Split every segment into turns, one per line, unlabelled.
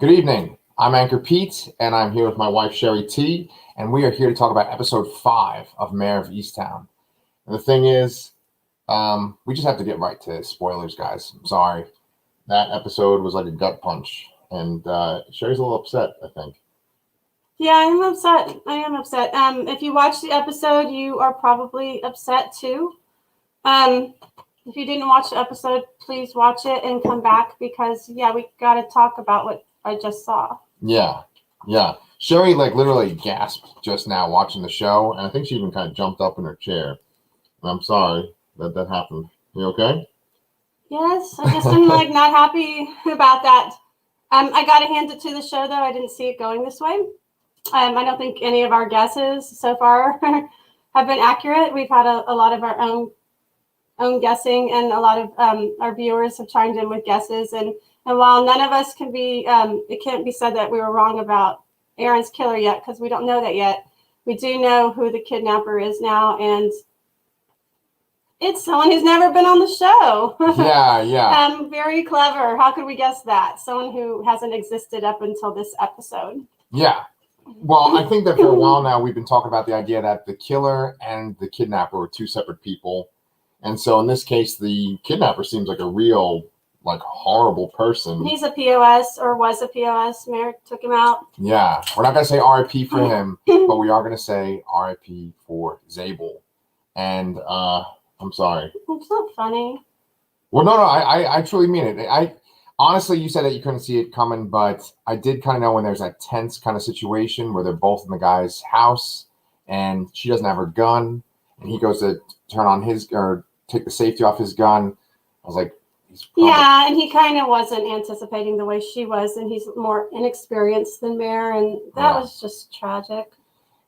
Good evening. I'm ANCHORPETE, and I'm here with my wife, Shari T, and we are here to talk about episode 5 of Mare of Easttown. And the thing is, we just have to get right to spoilers, guys. I'm sorry. That episode was like a gut punch, and Shari's a little upset, I think.
Yeah, I'm upset. I am upset. If you watch the episode, you are probably upset too. If you didn't watch the episode, please watch it and come back because, yeah, we got to talk about what I just saw.
Yeah. Shari, literally gasped just now watching the show, and I think she even kind of jumped up in her chair. And I'm sorry that happened. You okay?
Yes, I just am, not happy about that. I got to hand it to the show, though. I didn't see it going this way. I don't think any of our guesses so far have been accurate. We've had a lot of our own guessing, and a lot of our viewers have chimed in with guesses. And while none of us can be, it can't be said that we were wrong about Aaron's killer yet, because we don't know that yet. We do know who the kidnapper is now, and it's someone who's never been on the show.
Yeah.
Very clever. How could we guess that? Someone who hasn't existed up until this episode.
Yeah. Well, I think that for a while now, we've been talking about the idea that the killer and the kidnapper were two separate people. And so in this case, the kidnapper seems like a real, horrible person.
He's a POS, or was a POS. Merrick took him out.
Yeah. We're not going to say RIP for him, but we are going to say RIP for Zabel. And I'm sorry.
It's not funny.
Well, no, I truly mean it. Honestly, you said that you couldn't see it coming, but I did kind of know when there's that tense kind of situation where they're both in the guy's house and she doesn't have her gun and he goes to turn on his or take the safety off his gun. I was like,
yeah, and he kind of wasn't anticipating the way she was, and he's more inexperienced than Mare, and that was just tragic.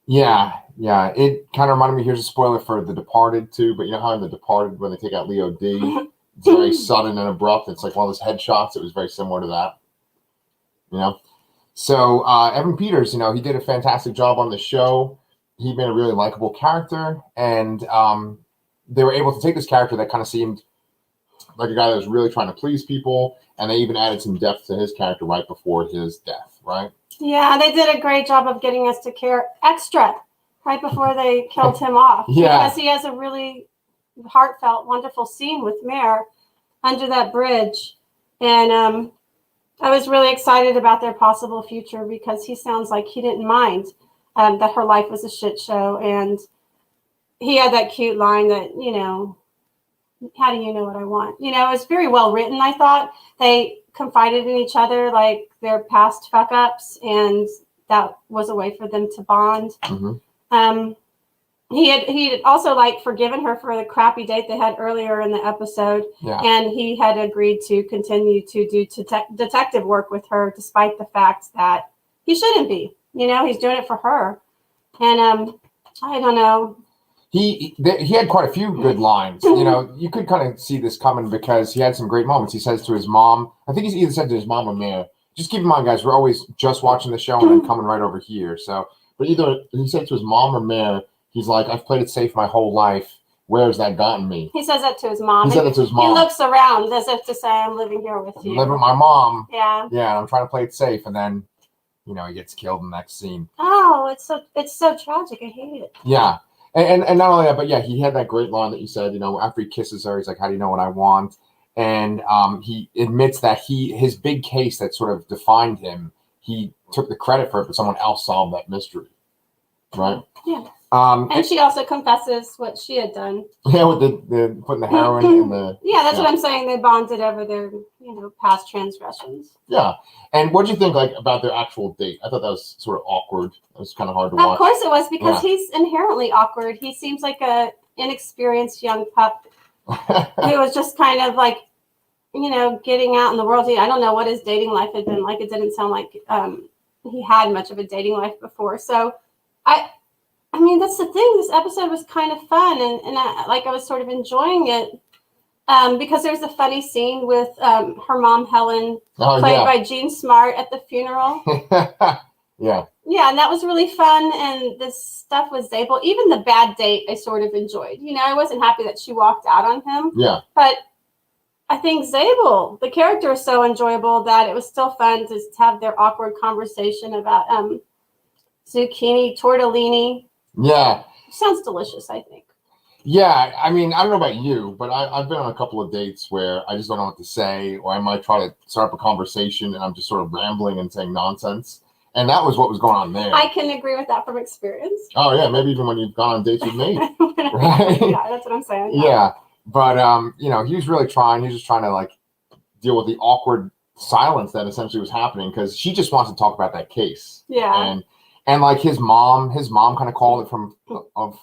Yeah. It kind of reminded me, here's a spoiler for The Departed too, but you know how in The Departed when they take out Leo D, it's very sudden and abrupt. It's like one of those headshots. It was very similar to that. So Evan Peters, he did a fantastic job on the show. He made a really likable character, and they were able to take this character that kind of seemed like a guy that was really trying to please people, and they even added some depth to his character right before his death, right?
Yeah, they did a great job of getting us to care extra right before they killed him off.
Yeah.
Because he has a really heartfelt, wonderful scene with Mare under that bridge. And I was really excited about their possible future because he sounds like he didn't mind that her life was a shit show. And he had that cute line that, how do you know what I want? It was very well written, I thought. They confided in each other, their past fuck-ups, and that was a way for them to bond.
Mm-hmm.
He had also forgiven her for the crappy date they had earlier in the episode, and he had agreed to continue to do detective work with her, despite the fact that he shouldn't be. He's doing it for her, and I don't know.
He had quite a few good lines. You could kind of see this coming because he had some great moments. He says to his mom, I think he's either said to his mom or Mare, just keep in mind, guys, we're always just watching the show and then coming right over here. So, but either he said to his mom or Mare, he's like, I've played it safe my whole life. Where has that gotten me?
He says that to his mom.
He said that to his mom.
He looks around as if to say, I'm living here with you.
I'm living with my mom.
Yeah.
Yeah, and I'm trying to play it safe. And then, he gets killed in the next scene.
Oh, it's so tragic. I hate it.
Yeah. And not only that, but yeah, he had that great line that you said, after he kisses her, he's like, how do you know what I want? And he admits that his big case that sort of defined him, he took the credit for it, but someone else solved that mystery. Right?
Yeah. And she also confesses what she had done.
Yeah, with the putting the heroin in the...
Yeah, that's what I'm saying. They bonded over their, past transgressions.
Yeah. And what did you think, about their actual date? I thought that was sort of awkward. It was kind of hard to watch.
Of course it was, because he's inherently awkward. He seems like a inexperienced young pup who was just kind of getting out in the world. I don't know what his dating life had been like. It didn't sound like he had much of a dating life before. So I mean, that's the thing. This episode was kind of fun, and I was sort of enjoying it because there's a funny scene with her mom, Helen, played by Jean Smart at the funeral.
Yeah.
Yeah, and that was really fun, and this stuff with Zabel. Even the bad date, I sort of enjoyed. I wasn't happy that she walked out on him.
Yeah.
But I think Zabel, the character, is so enjoyable that it was still fun to have their awkward conversation about zucchini tortellini.
Yeah.
Sounds delicious, I think.
Yeah, I mean, I don't know about you, but I've been on a couple of dates where I just don't know what to say, or I might try to start up a conversation and I'm just sort of rambling and saying nonsense. And that was what was going on there.
I can agree with that from experience.
Oh, yeah, maybe even when you've gone on dates with me. Right?
Yeah, that's what I'm saying.
Yeah, but, you know, he was really trying. He was just trying to, like, deal with the awkward silence that essentially was happening because she just wants to talk about that case.
Yeah.
And like his mom kind of called it from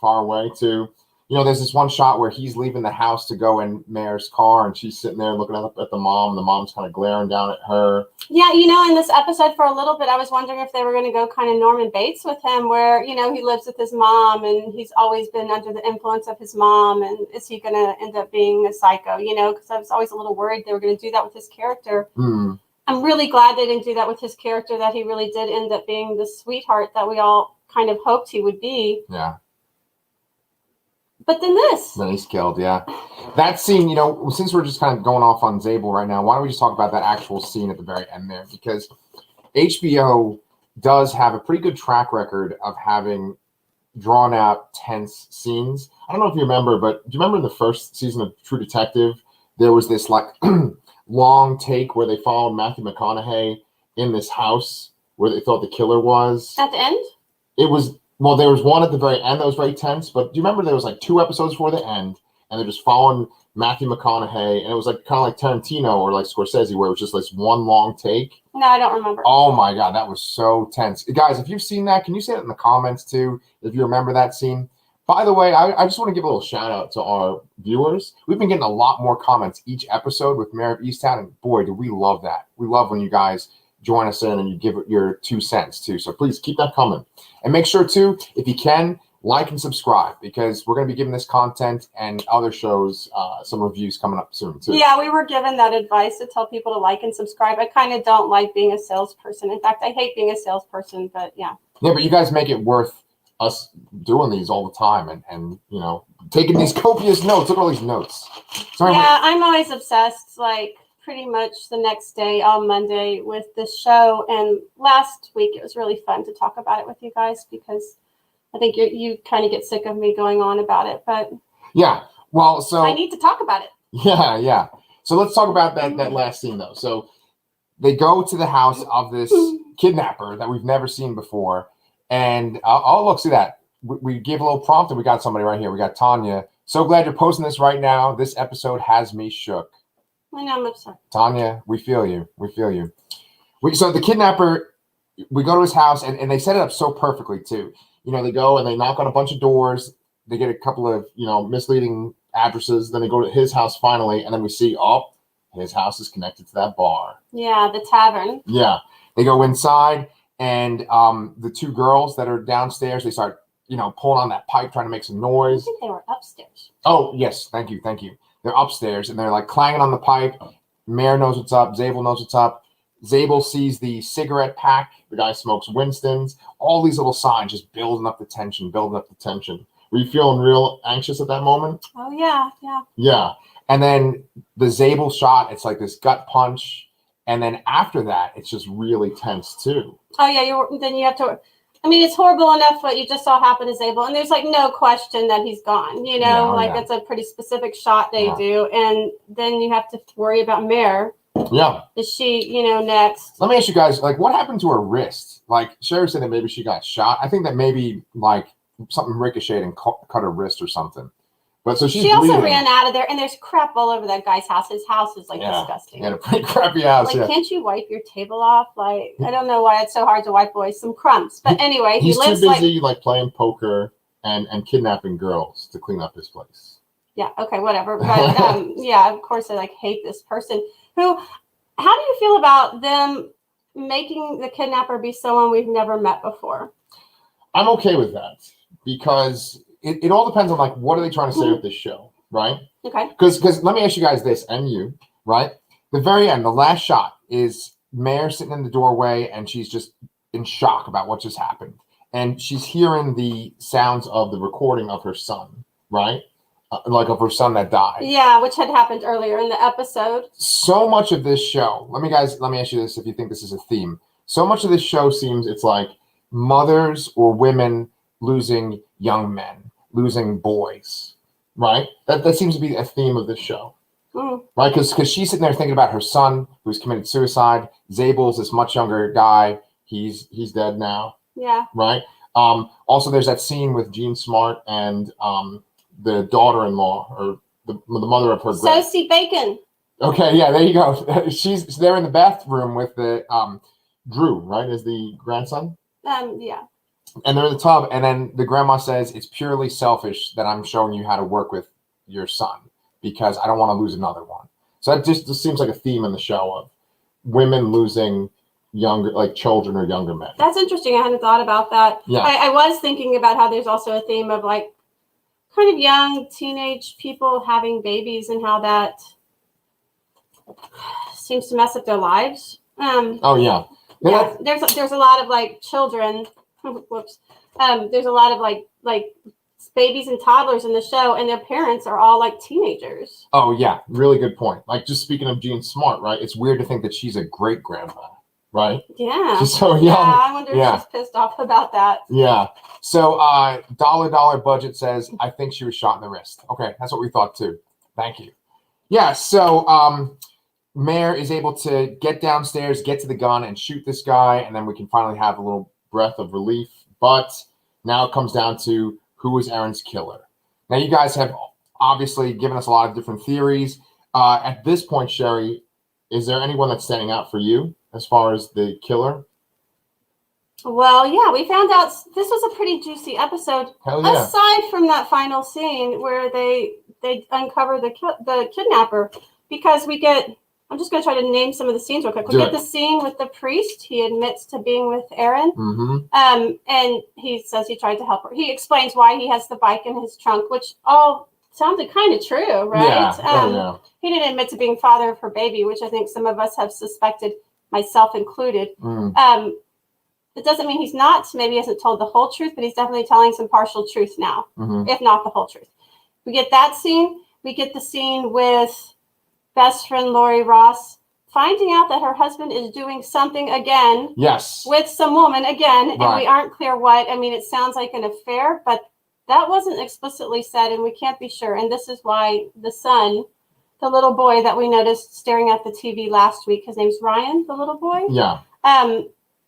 far away too. You know, there's this one shot where he's leaving the house to go in Mare's car and she's sitting there looking up at the mom. The mom's kind of glaring down at her.
Yeah, you know, in this episode for a little bit, I was wondering if they were going to go kind of Norman Bates with him where, you know, he lives with his mom and he's always been under the influence of his mom. And is he going to end up being a psycho, you know, because I was always a little worried they were going to do that with his character. I'm really glad they didn't do that with his character, that he really did end up being the sweetheart that we all kind of hoped he would be.
Yeah.
But then this.
Then he's killed, yeah. That scene, you know, since we're just kind of going off on Zabel right now, why don't we just talk about that actual scene at the very end there? Because HBO does have a pretty good track record of having drawn out tense scenes. I don't know if you remember, but do you remember in the first season of True Detective, there was this like long take where they followed Matthew McConaughey in this house where they thought the killer was.
At the end?
It was, well, there was one at the very end that was very tense, but do you remember there was like 2 episodes before the end and they're just following Matthew McConaughey and it was like kind of like Tarantino or like Scorsese where it was just this one long take?
No, I don't remember.
Oh my God, that was so tense. Guys, if you've seen that, can you say it in the comments too, if you remember that scene? By the way, I just want to give a little shout out to our viewers. We've been getting a lot more comments each episode with Mare of Easttown, and boy, do we love that. We love when you guys join us in and you give your 2 cents too. So please keep that coming. And make sure too, if you can, like and subscribe because we're going to be giving this content and other shows some reviews coming up soon too.
Yeah, we were given that advice to tell people to like and subscribe. I kind of don't like being a salesperson. In fact, I hate being a salesperson, but yeah.
Yeah, but you guys make it worth us doing these all the time and you know, taking these copious notes. Look at all these notes. Sorry,
yeah, I'm always obsessed, like pretty much the next day on Monday with this show. And last week it was really fun to talk about it with you guys because I think you kind of get sick of me going on about it. But
yeah, well, so
I need to talk about it.
Yeah. So let's talk about that last scene though. So they go to the house of this kidnapper that we've never seen before. And oh, look, see that. We gave a little prompt and we got somebody right here. We got Tanya. So glad you're posting this right now. This episode has me shook.
I know, I'm upset.
Tanya, we feel you. We feel you. So the kidnapper, we go to his house and they set it up so perfectly too. You know, they go and they knock on a bunch of doors. They get a couple of, you know, misleading addresses. Then they go to his house finally. And then we see, oh, his house is connected to that bar.
Yeah, the tavern.
Yeah. They go inside. And the 2 girls that are downstairs, they start, you know, pulling on that pipe, trying to make some noise.
I think they were upstairs.
Oh, yes. Thank you. They're upstairs, and they're, like, clanging on the pipe. Mare knows what's up. Zabel knows what's up. Zabel sees the cigarette pack. The guy smokes Winston's. All these little signs just building up the tension. Were you feeling real anxious at that moment?
Oh, yeah.
Yeah. And then the Zabel shot, it's like this gut punch. And then after that, it's just really tense too.
Oh yeah, then you have to. I mean, it's horrible enough what you just saw happen to Zabel, and there's like no question that he's gone. You know, it's a pretty specific shot they do, and then you have to worry about Mare.
Yeah.
Is she, you know, next?
Let me ask you guys, like, what happened to her wrist? Like, Shari said that maybe she got shot. I think that maybe like something ricocheted and cut her wrist or something. But so she
also ran out of there, and there's crap all over that guy's house. His house is like disgusting.
Yeah, a pretty crappy house.
Like, can't you wipe your table off? Like, I don't know why it's so hard to wipe away some crumbs. But anyway,
he's too busy like playing poker and kidnapping girls to clean up his place.
Yeah. Okay. Whatever. But yeah, of course, I like hate this person. How do you feel about them making the kidnapper be someone we've never met before?
I'm okay with that because it all depends on like what are they trying to say with this show, right?
Okay.
Because let me ask you guys this, and you, right? The very end, the last shot is Mare sitting in the doorway, and she's just in shock about what just happened, and she's hearing the sounds of the recording of her son, right? like of her son that died.
Yeah, which had happened earlier in the episode.
So much of this show, let me ask you this if you think this is a theme. So much of this show seems it's like mothers or women losing young men, losing boys, right? That seems to be a theme of this show, right? Because she's sitting there thinking about her son who's committed suicide. Zabel's this much younger guy. He's dead now.
Yeah.
Right. Also, there's that scene with Jean Smart and the daughter-in-law or the mother of her.
Sosie Bacon.
Okay, yeah, there you go. She's there in the bathroom with the Drew, right, is the grandson.
Yeah.
And they're in the tub, and then the grandma says, "It's purely selfish that I'm showing you how to work with your son because I don't want to lose another one." So that just seems like a theme in the show of women losing younger, like children or younger men.
That's interesting. I hadn't thought about that.
Yeah.
I was thinking about how there's also a theme of like kind of young teenage people having babies and how that seems to mess up their lives.
Oh yeah.
Yeah. There's a lot of like children. Whoops. There's a lot of like babies and toddlers in the show, and their parents are all like teenagers.
Oh yeah, really good point. Like just speaking of Jean Smart, right? It's weird to think that she's a great grandma, right?
Yeah.
She's so young.
Yeah, I wonder if she's pissed off about that.
Yeah. So dollar budget says, I think she was shot in the wrist. Okay, that's what we thought too. Thank you. Yeah, so Mare is able to get downstairs, get to the gun, and shoot this guy, and then we can finally have a little breath of relief. But now it comes down to who is Aaron's killer. Now, you guys have obviously given us a lot of different theories. At this point, Shari, is there anyone that's standing out for you as far as the killer?
Well, yeah, we found out this was a pretty juicy episode.
Hell yeah.
Aside from that final scene where they uncover the kidnapper, because we get, I'm just going to try to name some of the scenes real quick. We get the scene with the priest. He admits to being with Aaron.
Mm-hmm.
And he says he tried to help her. He explains why he has the bike in his trunk, which all sounded kind of true, right?
Yeah.
He didn't admit to being father of her baby, which I think some of us have suspected, myself included. It doesn't mean he's not. Maybe he hasn't told the whole truth, but he's definitely telling some partial truth now, if not the whole truth. We get that scene. We get the scene with best friend Lori Ross finding out that her husband is doing something again.
Yes.
With some woman again,
Right.
and we aren't clear what. I mean, it sounds like an affair, but that wasn't explicitly said, and we can't be sure. And this is why the son, the little boy that we noticed staring at the TV last week, his name's Ryan, the little boy.
Yeah.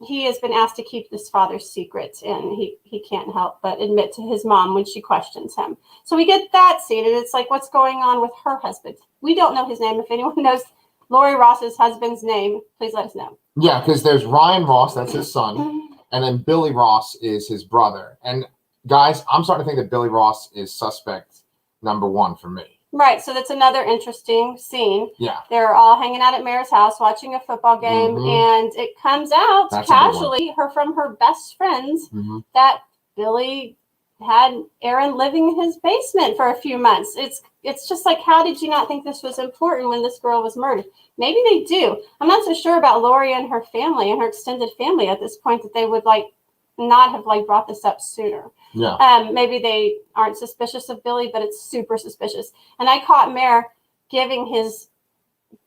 He has been asked to keep this father's secret, and he can't help but admit to his mom when she questions him. So we get that scene, and it's like, what's going on with her husband? We don't know his name. If anyone knows Lori Ross's husband's name, please let us know.
Yeah, because there's Ryan Ross, that's his son, and then Billy Ross is his brother. And guys, I'm starting to think that Billy Ross is suspect number one for me.
Right, so that's another interesting scene.
Yeah.
They're all hanging out at Mare's house watching a football game, and it comes out casually from her best friends that Billy had Aaron living in his basement for a few months. It's just like, how did you not think this was important when this girl was murdered? Maybe they do. I'm not so sure about Lori and her family and her extended family at this point that they would not have brought this up sooner.
Yeah.
Maybe they aren't suspicious of Billy, but it's super suspicious. And I caught Mare giving his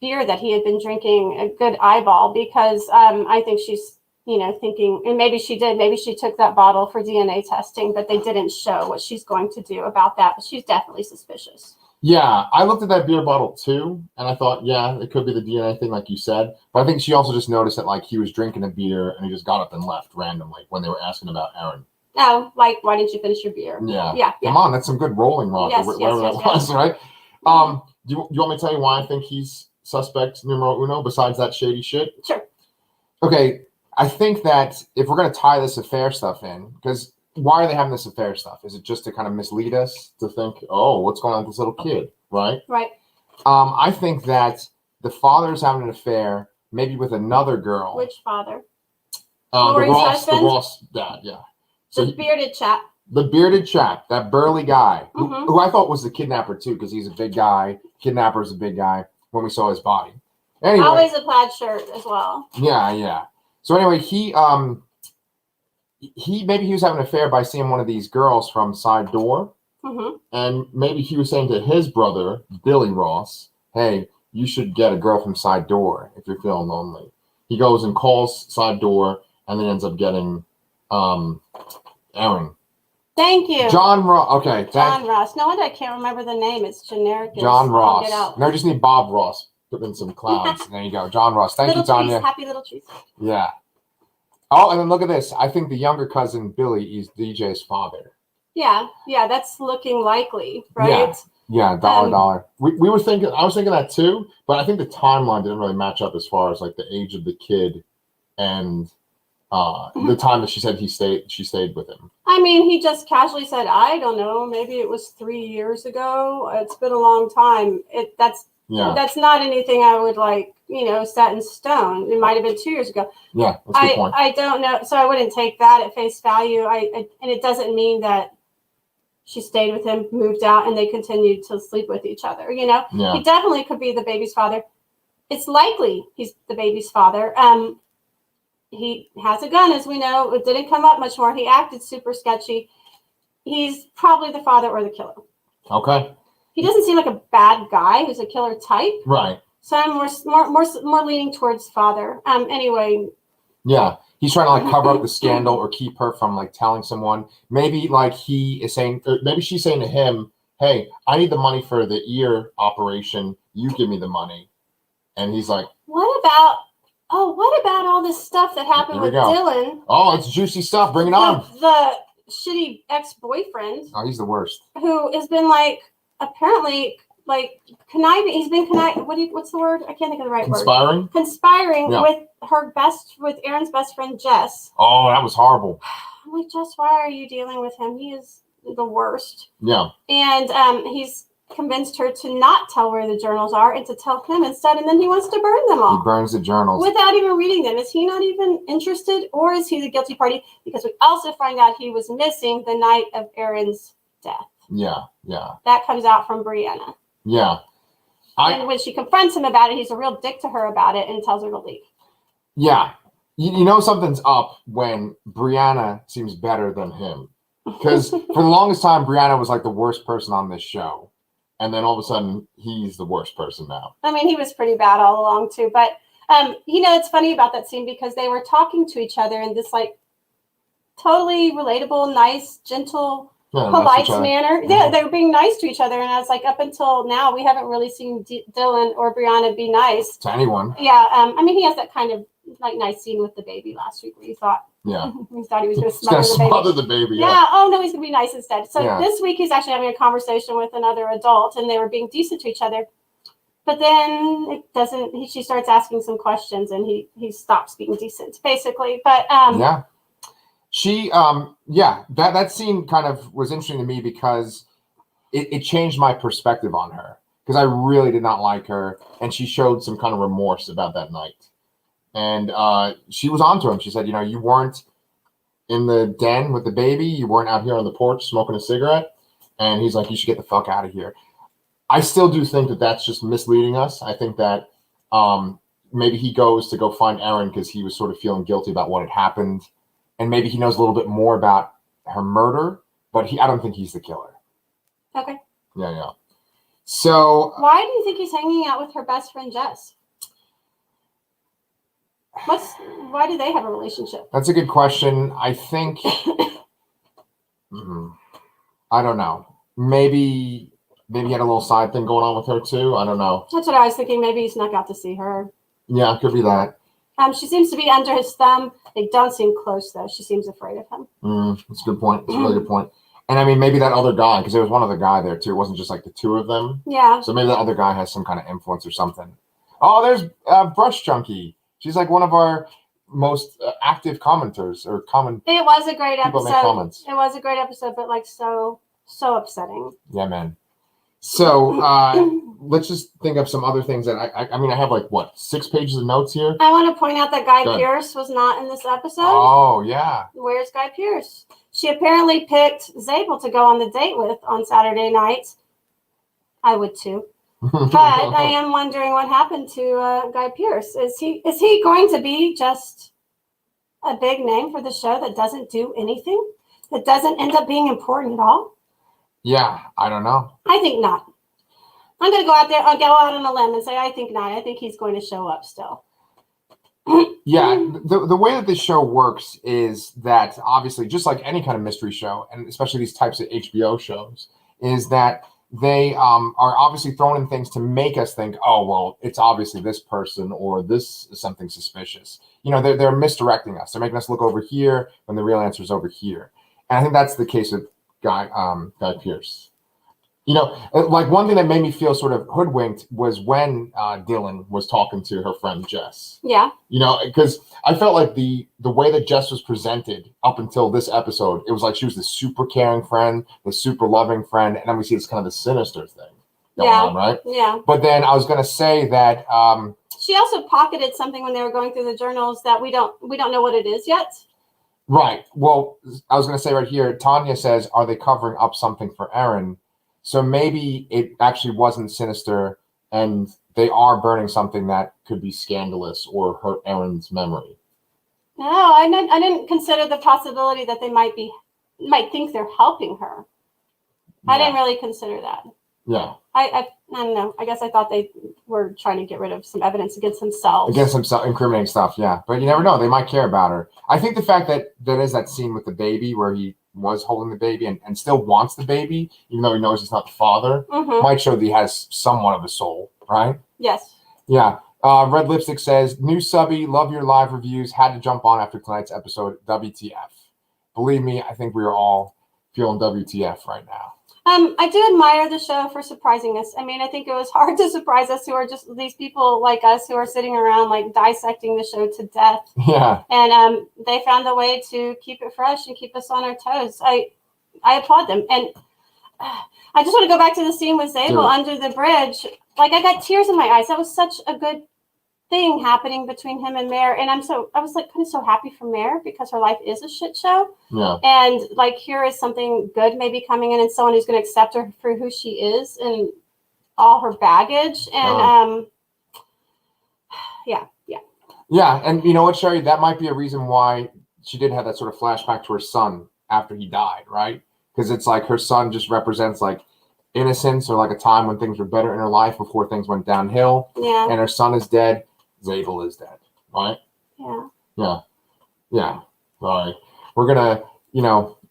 beer that he had been drinking a good eyeball because I think she's, thinking, and maybe she did, maybe she took that bottle for DNA testing, but they didn't show what she's going to do about that. But she's definitely suspicious.
Yeah, I looked at that beer bottle too, and I thought, yeah, it could be the DNA thing, like you said. But I think she also just noticed that, he was drinking a beer and he just got up and left randomly when they were asking about Aaron.
Oh, why didn't you finish your beer?
Yeah. Come on, that's some good rolling, Roger.
Yes,
whatever that was, right? Do you want me to tell you why I think he's suspect numero uno besides that shady shit?
Sure.
Okay, I think that if we're going to tie this affair stuff in, because why are they having this affair stuff? Is it just to kind of mislead us to think, oh, what's going on with this little kid, right?
Right.
I think that the father's having an affair, maybe with another girl.
Which father?
The
husband?
Ross dad, yeah. So
the bearded chap.
The bearded chap, that burly guy, who I thought was the kidnapper too, because he's a big guy. Kidnapper's a big guy when we saw his body. Anyway,
always a plaid shirt as well.
Yeah. So anyway, he maybe he was having an affair by seeing one of these girls from Side Door.
Mm-hmm.
And maybe he was saying to his brother, Billy Ross, hey, you should get a girl from side door if you're feeling lonely. He goes and calls side door and then ends up getting Aaron.
Thank you.
John Ross. Okay.
John Ross. No wonder I can't remember the name. It's generic.
John
I'll get
Ross.
out.
No, just need Bob Ross. Put in some clouds. There you go. John Ross. Thank
Little
you, Tanya.
trees, happy little trees.
Yeah. Oh, and then look at this. I think the younger cousin, Billy, is DJ's father.
Yeah. Yeah, that's looking likely, right?
Yeah, dollar. We were thinking, I was thinking that too, but I think the timeline didn't really match up as far as like the age of the kid and the time that she said she stayed with him.
I mean, he just casually said, I don't know, maybe it was 3 years ago. It's been a long time. That's not anything I would set in stone. It might have been 2 years ago.
Yeah, that's a good point.
I don't know. So I wouldn't take that at face value. And it doesn't mean that she stayed with him, moved out, and they continued to sleep with each other. He definitely could be the baby's father. It's likely he's the baby's father. He has a gun, as we know. It didn't come up much more. He acted super sketchy. He's probably the father or the killer.
Okay.
He doesn't seem like a bad guy who's a killer type.
Right.
So I'm more leaning towards father. Anyway.
Yeah. He's trying to cover up the scandal or keep her from telling someone. Maybe he is saying, maybe she's saying to him, hey, I need the money for the ear operation. You give me the money. And he's like,
what about all this stuff that happened with Dylan?
Oh, it's juicy stuff. Bring it on.
The shitty ex-boyfriend.
Oh, he's the worst.
Who has been apparently conniving. He's been conniving. What's the word? I can't think of the right word. Conspiring with Aaron's best friend, Jess.
Oh, that was horrible.
I'm like, Jess, why are you dealing with him? He is the worst.
Yeah.
And he's convinced her to not tell where the journals are and to tell him instead, and then he wants to burn them all.
He burns the journals
without even reading them. Is he not even interested, or is he the guilty party? Because we also find out he was missing the night of Aaron's death.
Yeah.
That comes out from Brianna.
Yeah.
And when she confronts him about it, he's a real dick to her about it and tells her to leave.
Yeah. You know something's up when Brianna seems better than him. Because for the longest time, Brianna was the worst person on this show. And then all of a sudden, he's the worst person now.
I mean, he was pretty bad all along, too. But, it's funny about that scene because they were talking to each other in this, totally relatable, nice, gentle, polite manner. Yeah, they were being nice to each other. And I was up until now, we haven't really seen Dylan or Brianna be nice.
To anyone.
Yeah. He has that kind of, nice scene with the baby last week where you thought,
yeah,
he thought he was going to smother
the baby.
Yeah. Oh no, he's going to be nice instead. So this week he's actually having a conversation with another adult, and they were being decent to each other. But then it doesn't. She starts asking some questions, and he stops being decent, basically. But
yeah, she that scene kind of was interesting to me because it changed my perspective on her because I really did not like her, and she showed some kind of remorse about that night. And she was on to him. She said, you weren't in the den with the baby. You weren't out here on the porch smoking a cigarette. And he's like, you should get the fuck out of here. I still do think that that's just misleading us. I think that maybe he goes to go find Aaron because he was sort of feeling guilty about what had happened. And maybe he knows a little bit more about her murder. But I don't think he's the killer.
Okay.
Yeah. So.
Why do you think he's hanging out with her best friend, Jess? Why do they have a relationship?
That's a good question. I think I don't know. Maybe he had a little side thing going on with her too. I don't know.
That's what I was thinking. Maybe he snuck out to see her.
Yeah, it could be that.
She seems to be under his thumb. They don't seem close though. She seems afraid of him.
That's a good point. That's a really good point. And maybe that other guy, because there was one other guy there too. It wasn't just the two of them.
Yeah.
So maybe that other guy has some kind of influence or something. Oh, there's Brush Junkie. She's one of our most active commenters or comment.
It was a great episode.
Make comments.
It was a great episode, but so upsetting.
Yeah, man. So let's just think of some other things that I have 6 pages of notes here.
I want to point out that Guy Pearce was not in this episode.
Oh yeah.
Where's Guy Pearce? She apparently picked Zabel to go on the date with on Saturday night. I would too. But I am wondering what happened to Guy Pearce. Is he going to be just a big name for the show that doesn't do anything? That doesn't end up being important at all?
Yeah, I don't know.
I think not. I'm going to go out there. I'll go out on a limb and say I think not. I think he's going to show up still.
Yeah, the way that this show works is that obviously, just like any kind of mystery show, and especially these types of HBO shows, is that they are obviously throwing in things to make us think, oh, well, it's obviously this person or this is something suspicious. You know, they're misdirecting us. They're making us look over here when the real answer is over here. And I think that's the case with Guy Pearce. You know, like one thing that made me feel sort of hoodwinked was when Dylan was talking to her friend Jess.
Yeah.
You know, because I felt like the way that Jess was presented up until this episode, it was like she was this super caring friend, this super loving friend, and then we see this kind of the sinister thing going on, right?
Yeah.
But then I was going to say that
she also pocketed something when they were going through the journals that we don't know what it is yet.
Right. Well, I was going to say right here, Tanya says, "Are they covering up something for Aaron?" So maybe it actually wasn't sinister, and they are burning something that could be scandalous or hurt Aaron's memory.
No, I didn't consider the possibility that they might think they're helping her. Yeah. I didn't really consider that.
Yeah.
I don't know. I guess I thought they were trying to get rid of some evidence against themselves.
Against some incriminating stuff, yeah. But you never know. They might care about her. I think the fact that there is that scene with the baby where he was holding the baby and still wants the baby, even though he knows he's not the father, might show that he has somewhat of a soul, right?
Yes.
Yeah. Red Lipstick says, new subby, love your live reviews. Had to jump on after tonight's episode. WTF. Believe me, I think we are all feeling WTF right now.
I do admire the show for surprising us. I mean, I think it was hard to surprise us who are just these people like us who are sitting around like dissecting the show to death.
Yeah.
And they found a way to keep it fresh and keep us on our toes. I applaud them. And I just want to go back to the scene with Zabel under the bridge. Like, I got tears in my eyes. That was such a good thing happening between him and Mare. And I was like kind of so happy for Mare because her life is a shit show.
Yeah.
And like, here is something good maybe coming in and someone who's going to accept her for who she is and all her baggage. And yeah.
Yeah. And you know what, Shari, that might be a reason why she did have that sort of flashback to her son after he died, right? Because it's like her son just represents like innocence or like a time when things were better in her life before things went downhill.
Yeah.
And her son is dead. Zabel is dead, right?
Yeah.
Yeah. All right. We're going to,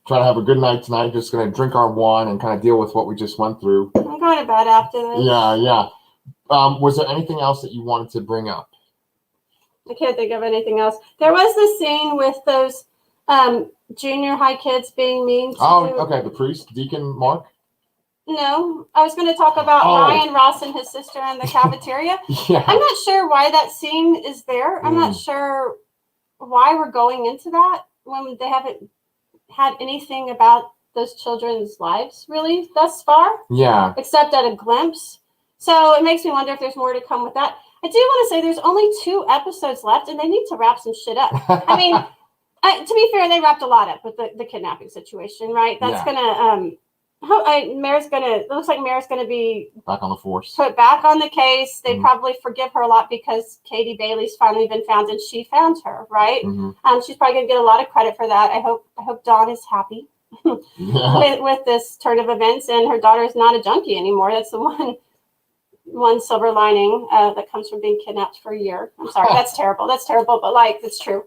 try to have a good night tonight. Just going to drink our wine and kind of deal with what we just went through.
I'm going to bed after this.
Yeah. Was there anything else that you wanted to bring up?
I can't think of anything else. There was the scene with those junior high kids being mean to...
Oh, okay. The priest, Deacon Mark?
No, I was going to talk about Ryan Ross and his sister in the cafeteria.
Yeah.
I'm not sure why that scene is there. I'm not sure why we're going into that when they haven't had anything about those children's lives really thus far.
Yeah.
Except at a glimpse. So it makes me wonder if there's more to come with that. I do want to say there's only 2 episodes left and they need to wrap some shit up. I mean, to be fair, they wrapped a lot up with the kidnapping situation, right? That's going to... it looks like Mare's gonna be
back on the force,
put back on the case. They probably forgive her a lot because Katie Bailey's finally been found and she found her, right? She's probably gonna get a lot of credit for that. I hope Dawn is happy with this turn of events, and her daughter is not a junkie anymore. That's the one silver lining that comes from being kidnapped for a year. I'm sorry, that's terrible, but like, it's true.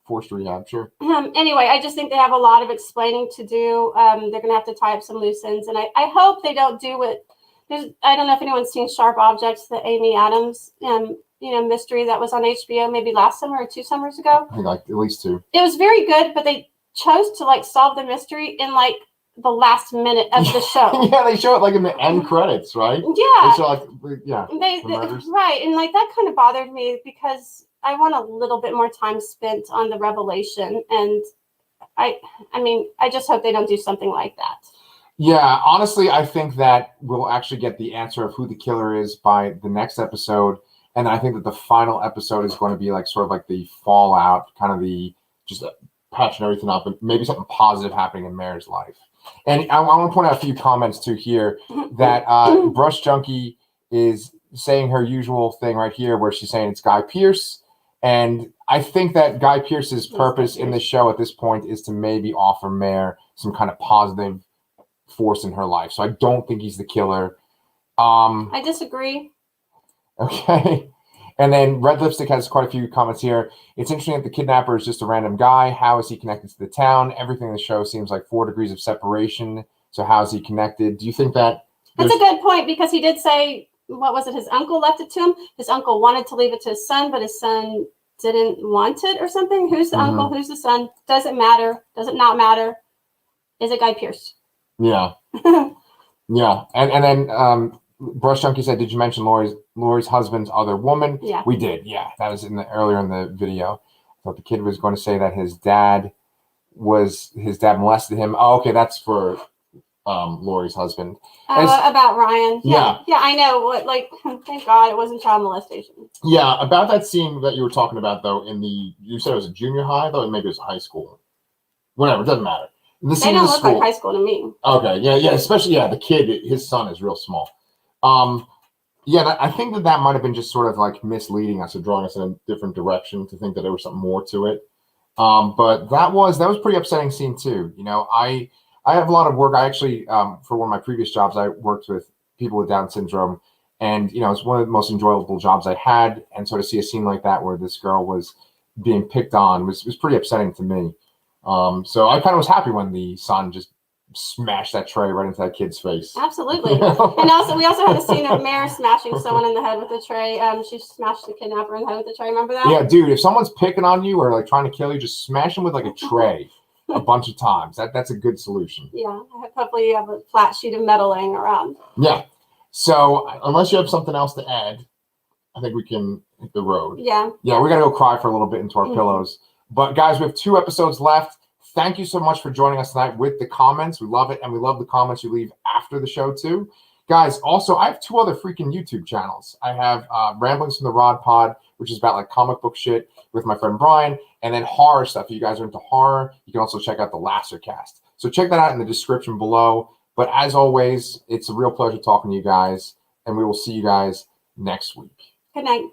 Forced rehab, sure.
Anyway, I just think they have a lot of explaining to do. They're going to have to tie up some loose ends. And I hope they don't do what... I don't know if anyone's seen Sharp Objects, the Amy Adams mystery that was on HBO maybe last summer or 2 summers ago.
I think like at least 2.
It was very good, but they chose to like solve the mystery in like the last minute of the show.
Yeah, they show it like in the end credits, right?
Yeah.
They show
right. And like that kind of bothered me because... I want a little bit more time spent on the revelation. And I mean, I just hope they don't do something like that.
Yeah, honestly, I think that we'll actually get the answer of who the killer is by the next episode. And I think that the final episode is going to be like sort of like the fallout, kind of the just patching everything up, and maybe something positive happening in Mare's life. And I want to point out a few comments too here that Brush Junkie is saying her usual thing right here where she's saying it's Guy Pearce. And I think that Guy Pearce's purpose in the show at this point is to maybe offer Mare some kind of positive force in her life. So I don't think he's the killer.
I disagree.
Okay. And then Red Lipstick has quite a few comments here. It's interesting that the kidnapper is just a random guy. How is he connected to the town? Everything in the show seems like 4 degrees of separation. So how is he connected? Do you think that...
That's a good point, because he did say, what was it, his uncle left it to him? His uncle wanted to leave it to his son, but his son didn't want it or something. Who's the uncle? Who's the son? Does it matter? Does it not matter? Is it Guy Pearce?
Yeah. Yeah. And then Brush Junkie said, did you mention Lori's husband's other woman?
Yeah.
We did. Yeah. That was earlier in the video. I thought the kid was going to say that his dad molested him. Oh, okay. That's for Lori's husband.
About Ryan.
Yeah.
Yeah, I know. What, like, thank God it wasn't child molestation.
Yeah. About that scene that you were talking about, though, you said it was a junior high, though, maybe it was high school. Whatever. It doesn't matter. The
They don't look like high school to me.
Okay. Yeah. Especially, the kid, his son is real small. Yeah, I think that might have been just sort of like misleading us or drawing us in a different direction to think that there was something more to it. But that was pretty upsetting scene too. You know, I have a lot of work. I actually, for one of my previous jobs, I worked with people with Down syndrome, and you know, it's one of the most enjoyable jobs I had. And so to see a scene like that where this girl was being picked on was pretty upsetting to me. So I kind of was happy when the son just smashed that tray right into that kid's face.
Absolutely. And also, we also had the scene of Mare smashing someone in the head with a tray. She smashed the kidnapper in the head with a tray. Remember that?
Yeah, dude. If someone's picking on you or like trying to kill you, just smash them with like a tray a bunch of times. That's a good solution.
Yeah. Hopefully you have a flat sheet of metal laying around.
Yeah. So unless you have something else to add, I think we can hit the road.
Yeah.
Yeah, we got to go cry for a little bit into our pillows. But guys, we have 2 episodes left. Thank you so much for joining us tonight with the comments. We love it. And we love the comments you leave after the show too. Guys, also, I have 2 other freaking YouTube channels. I have Ramblings from the Rod Pod, which is about like comic book shit with my friend Brian, and then horror stuff. If you guys are into horror, you can also check out the Lassercast. So check that out in the description below. But as always, it's a real pleasure talking to you guys, and we will see you guys next week.
Good night.